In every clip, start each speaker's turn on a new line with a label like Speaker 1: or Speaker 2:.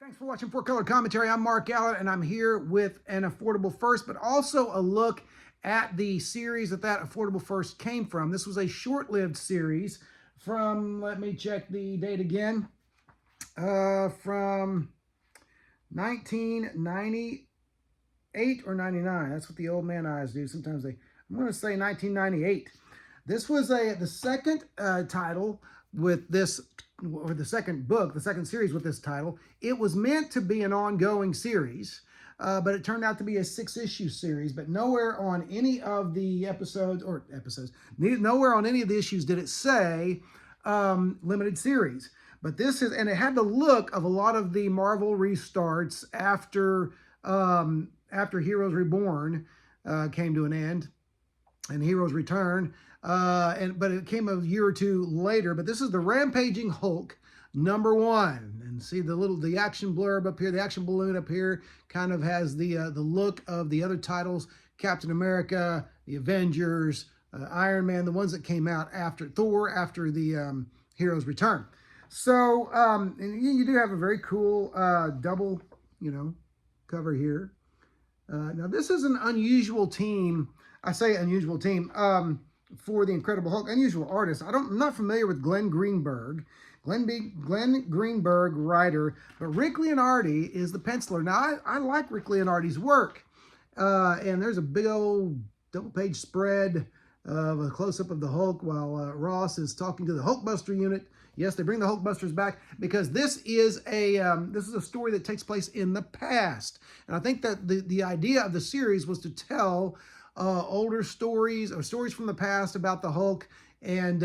Speaker 1: Thanks for watching Four Color Commentary. I'm Mark Allen, and I'm here with an Affordable First, but also a look at the series that Affordable First came from. This was a short-lived series from, let me check the date again, from 1998 or 99. That's what the old man eyes do. Sometimes I'm going to say 1998. This was the second title with this, or the second book, the second series with this title. It was meant to be an ongoing series, but it turned out to be a 6-issue series. But nowhere on any of the nowhere on any of the issues did it say limited series. But this is, and it had the look of a lot of the Marvel restarts after Heroes Reborn came to an end, and Heroes Return. But it came a year or two later. But this is the Rampaging Hulk #1, and see the action blurb up here, the action balloon up here, kind of has the look of the other titles: Captain America, the Avengers, Iron Man, the ones that came out after Thor, after the Heroes Return. So and you do have a very cool double, cover here. Now this is an unusual team. I say unusual team. For the Incredible Hulk, unusual artist. I'm not familiar with Glenn Greenberg, writer, but Rick Leonardi is the penciler. Now I like Rick Leonardi's work, and there's a big old double-page spread of a close-up of the Hulk while Ross is talking to the Hulkbuster unit. Yes, they bring the Hulkbusters back because this is a story that takes place in the past, and I think that the idea of the series was to tell older stories or stories from the past about the Hulk, and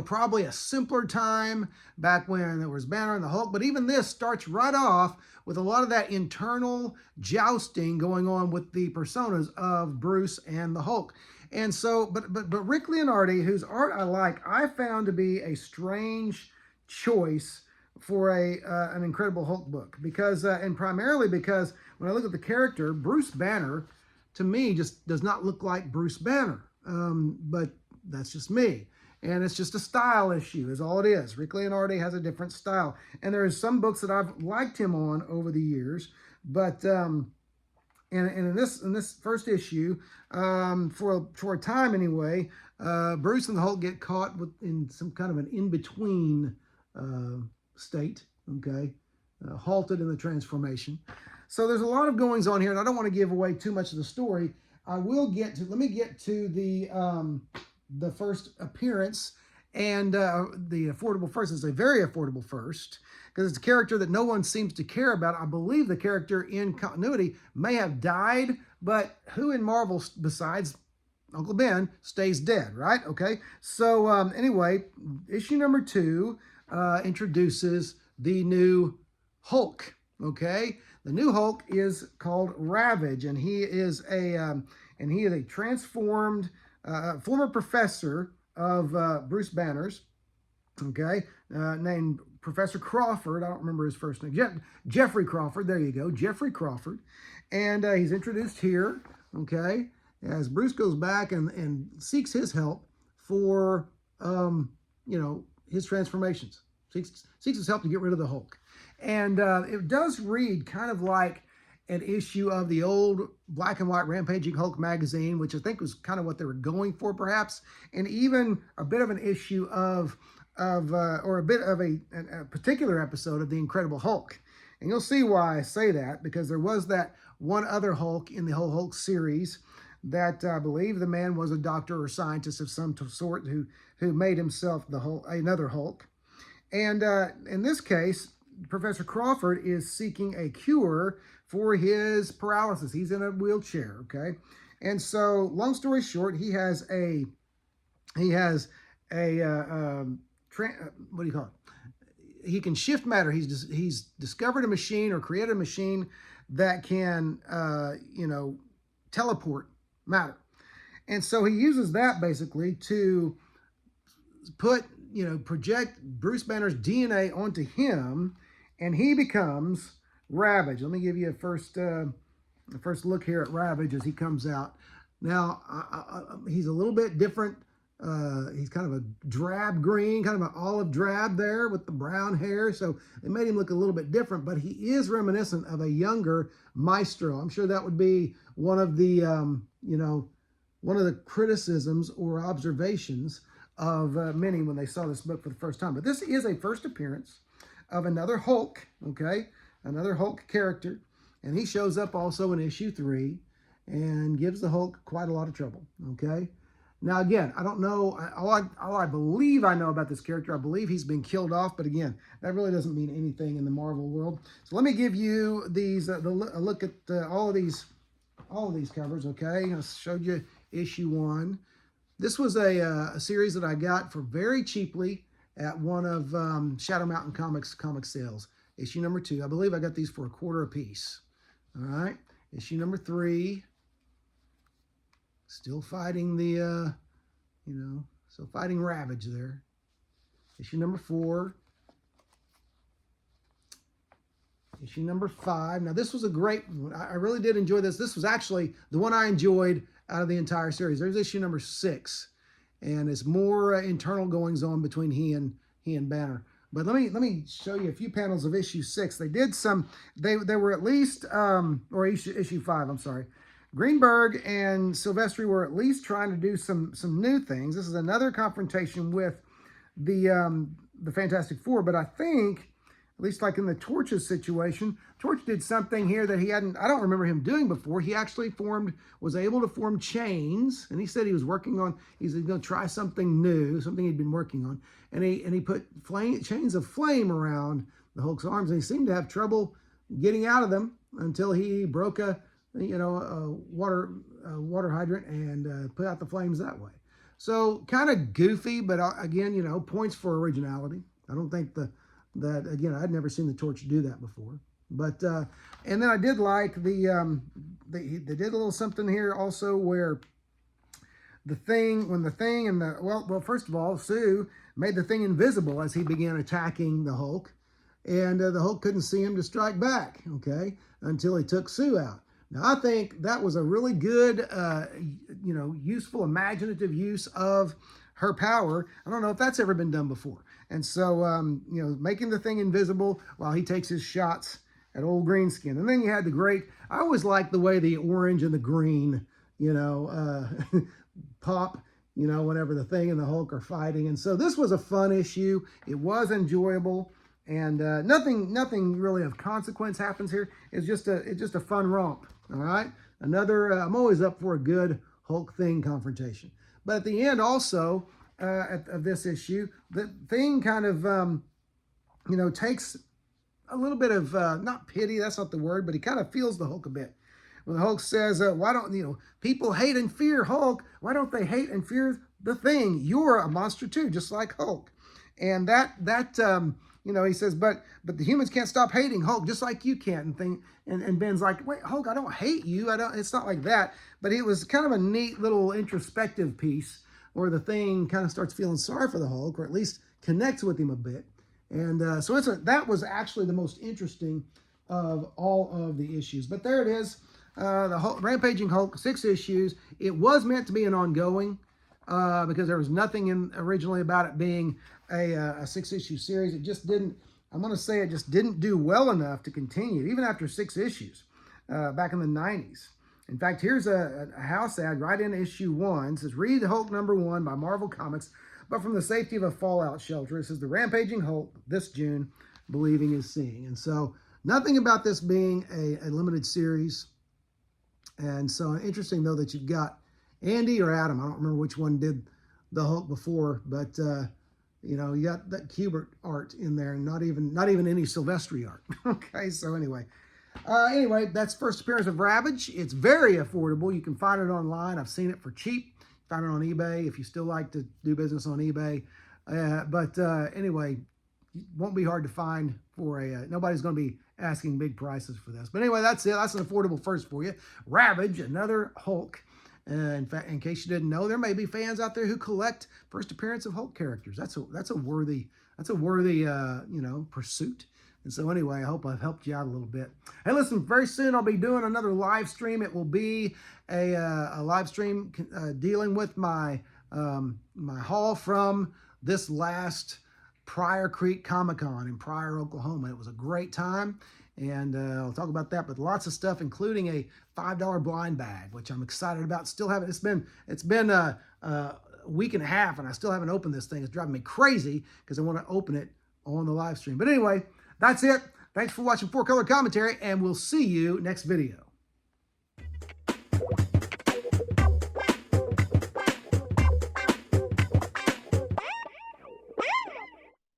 Speaker 1: probably a simpler time back when there was Banner and the Hulk. But even this starts right off with a lot of that internal jousting going on with the personas of Bruce and the Hulk. And so, but Rick Leonardi, whose art I like, I found to be a strange choice for an Incredible Hulk book, because and primarily because when I look at the character Bruce Banner, to me, just does not look like Bruce Banner. But that's just me. And it's just a style issue is all it is. Rick Leonardi has a different style. And there are some books that I've liked him on over the years. But in this first issue, for a time anyway, Bruce and the Hulk get caught in some kind of an in-between state, okay? Halted in the transformation. So there's a lot of goings on here, and I don't want to give away too much of the story. Let me get to the first appearance, and the Affordable First is a very affordable first, because it's a character that no one seems to care about. I believe the character in continuity may have died, but who in Marvel besides Uncle Ben stays dead, right? Okay, so anyway, issue #2 introduces the new Hulk, okay? The new Hulk is called Ravage, and he is a transformed former professor of Bruce Banner's, okay, named Professor Crawford. I don't remember his first name. Jeffrey Crawford. There you go, Jeffrey Crawford, and he's introduced here, okay, as Bruce goes back and seeks his help for his transformations. Seeks his help to get rid of the Hulk. And it does read kind of like an issue of the old black and white Rampaging Hulk magazine, which I think was kind of what they were going for, perhaps, and even a bit of an issue or a bit of a particular episode of the Incredible Hulk. And you'll see why I say that, because there was that one other Hulk in the whole Hulk series that I believe the man was a doctor or scientist of some sort who made himself another Hulk. And in this case, Professor Crawford is seeking a cure for his paralysis. He's in a wheelchair, okay? And so, long story short, he has a what do you call it? He can shift matter. He's discovered a machine or created a machine that can teleport matter. And so he uses that basically to project Bruce Banner's DNA onto him, and he becomes Ravage. Let me give you a first look here at Ravage as he comes out. Now, he's a little bit different He's kind of a drab green, kind of an olive drab there with the brown hair. So it made him look a little bit different, but he is reminiscent of a younger Maestro. I'm sure that would be one of the, one of the criticisms or observations of many when they saw this book for the first time. But this is a first appearance of another Hulk, okay? Another Hulk character. And he shows up also in issue 3 and gives the Hulk quite a lot of trouble, okay? Now, again, I don't know. All I believe I know about this character, I believe he's been killed off. But again, that really doesn't mean anything in the Marvel world. So let me give you these a look at all of these covers. Okay, I showed you issue 1. This was a series that I got for very cheaply at one of Shadow Mountain comic sales. Issue number 2. I believe I got these for $0.25 a piece. All right, issue number 3. Still fighting the, still fighting Ravage there. Issue number 4. Issue number 5. Now, this was a great one. I really did enjoy this. This was actually the one I enjoyed out of the entire series. There's issue number 6. And it's more internal goings on between he and Banner. But let me show you a few panels of issue 6. They did some, they were at least, or issue 5, I'm sorry. Greenberg and Silvestri were at least trying to do some new things. This is another confrontation with the Fantastic Four, but I think, at least like in the Torch's situation, Torch did something here that I don't remember him doing before. He actually was able to form chains, and he said he was working on, he's going to try something new, something he'd been working on, and he put chains of flame around the Hulk's arms, and he seemed to have trouble getting out of them until he broke a water hydrant and put out the flames that way. So kind of goofy, but again, points for originality. I don't think that again, I'd never seen the Torch do that before. But and then I did like they did a little something here also where first of all, Sue made the Thing invisible as he began attacking the Hulk, and the Hulk couldn't see him to strike back, okay, until he took Sue out. Now, I think that was a really good, useful, imaginative use of her power. I don't know if that's ever been done before. And so, making the Thing invisible while he takes his shots at old Greenskin. And then you had I always liked the way the orange and the green, pop, whenever the Thing and the Hulk are fighting. And so this was a fun issue. It was enjoyable. And nothing really of consequence happens here. It's just a fun romp. All right. I'm always up for a good Hulk Thing confrontation. But at the end, also of this issue, the Thing kind of takes a little bit of not pity. That's not the word, but he kind of feels the Hulk a bit. When the Hulk says, "Why don't people hate and fear Hulk? Why don't they hate and fear the Thing? You're a monster too, just like Hulk." And he says, but the humans can't stop hating Hulk, just like you can't. And Ben's like, "Wait, Hulk, I don't hate you. It's not like that." But it was kind of a neat little introspective piece where the Thing kind of starts feeling sorry for the Hulk, or at least connects with him a bit. And so that was actually the most interesting of all of the issues. But there it is, the Rampaging Hulk, 6 issues. It was meant to be an ongoing, because there was nothing originally about it being a 6-issue series. It just didn't, I'm going to say it just didn't do well enough to continue, even after 6 issues back in the 90s. In fact, here's a house ad right in issue 1. It says, "Read Hulk #1 by Marvel Comics, but from the safety of a fallout shelter." It says, "The Rampaging Hulk this June, believing is seeing." And so nothing about this being a limited series. And so interesting, though, that you've got Andy or Adam. I don't remember which one did the Hulk before, but you got that Kubert art in there, and not even any Silvestri art. Okay, so anyway, that's first appearance of Ravage. It's very affordable. You can find it online. I've seen it for cheap. Find it on eBay if you still like to do business on eBay. But anyway, it won't be hard to find for nobody's going to be asking big prices for this. But anyway, that's it. That's an affordable first for you. Ravage, another Hulk. In fact, in case you didn't know, there may be fans out there who collect first appearance of Hulk characters. That's a worthy pursuit. And so anyway, I hope I've helped you out a little bit. Hey, listen, very soon I'll be doing another live stream. It will be a live stream dealing with my my haul from this last Pryor Creek Comic-Con in Pryor, Oklahoma. It was a great time, and I'll talk about that, but lots of stuff, including a $5 blind bag, which I'm excited about. Still haven't, it's been a week and a half, and I still haven't opened this thing. It's driving me crazy because I want to open it on the live stream. But anyway, that's it. Thanks for watching 4Color Commentary, and we'll see you next video.